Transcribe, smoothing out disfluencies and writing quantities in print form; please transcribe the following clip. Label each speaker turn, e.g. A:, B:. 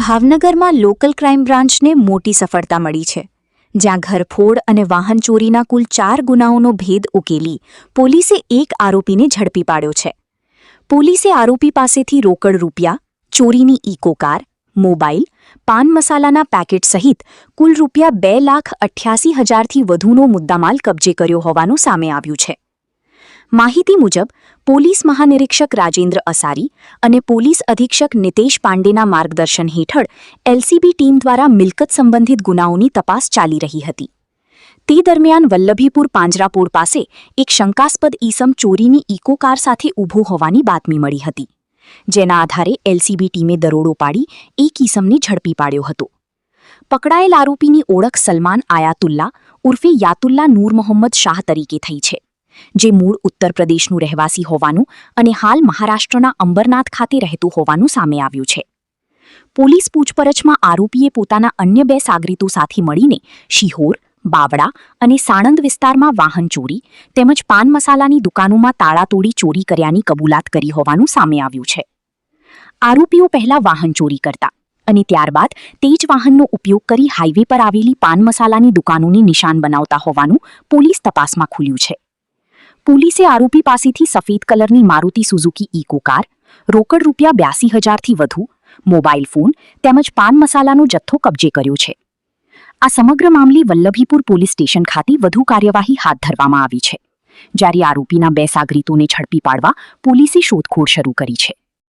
A: ભાવનગરમાં local crime બ્રાન્ચને મોટી સફળતા મળી છે, જ્યાં ઘરફોડ અને વાહન ચોરીના કુલ 4 ગુનાઓનો ભેદ ઉકેલી પોલીસે એક આરોપીને ઝડપી પાડ્યો છે. પોલીસે આરોપી પાસેથી રોકડ રૂપિયા, ચોરીની ઇકો કાર, મોબાઈલ, પાન મસાલાના પેકેટ સહિત કુલ રૂપિયા 2,88,000થી વધુનો મુદ્દામાલ કબજે કર્યો હોવાનું સામે આવ્યું છે. માહિતી મુજબ પોલીસ મહાનિરીક્ષક રાજેન્દ્ર અસારી અને પોલીસ અધિક્ષક નિતેશ પાંડેના માર્ગદર્શન હેઠળ એલસીબી ટીમ દ્વારા મિલકત સંબંધિત ગુનાઓની તપાસ ચાલી રહી હતી. તે દરમિયાન વલ્લભીપુર પાંજરાપોળ પાસે એક શંકાસ્પદ ઈસમ ચોરીની ઇકો કાર સાથે ઊભો હોવાની બાતમી મળી હતી, જેના આધારે એલસીબી ટીમે દરોડો પાડી એક ઈસમને ઝડપી પાડ્યો હતો. પકડાયેલ આરોપીની ઓળખ સલમાન આયાતુલ્લા ઉર્ફે યાતુલ્લા નૂર મોહમ્મદ શાહ તરીકે થઈ છે, જે મૂળ ઉત્તર પ્રદેશનું રહેવાસી હોવાનું અને હાલ મહારાષ્ટ્રના અંબરનાથ ખાતે રહેતું હોવાનું સામે આવ્યું છે. પોલીસ પૂછપરછમાં આરોપીએ પોતાના અન્ય 2 સાગરીતો સાથે મળીને શિહોર, બાવડા અને સાણંદ વિસ્તારમાં વાહન ચોરી તેમજ પાન મસાલાની દુકાનોમાં તાળા તોડી ચોરી કર્યાની કબૂલાત કરી હોવાનું સામે આવ્યું છે. આરોપીઓ પહેલા વાહન ચોરી કરતા અને ત્યારબાદ તે જ વાહનનો ઉપયોગ કરી હાઈવે પર આવેલી પાન મસાલાની દુકાનોની નિશાન બનાવતા હોવાનું પોલીસ તપાસમાં ખુલ્યું છે. પોલીસે આરોપી પાસેથી સફેદ કલરની મારુતિ સુઝુકી ઇકો કાર, રોકડ રૂપિયા 82,000થી વધુ, મોબાઈલ ફોન તેમજ પાન મસાલાનો જથ્થો કબજે કર્યો છે. આ સમગ્ર મામલે વલ્લભીપુર પોલીસ સ્ટેશન ખાતે વધુ કાર્યવાહી હાથ ધરવામાં આવી છે, જ્યારે આરોપીના 2 સાગરીતોને ઝડપી પાડવા પોલીસે શોધખોળ શરૂ કરી છે.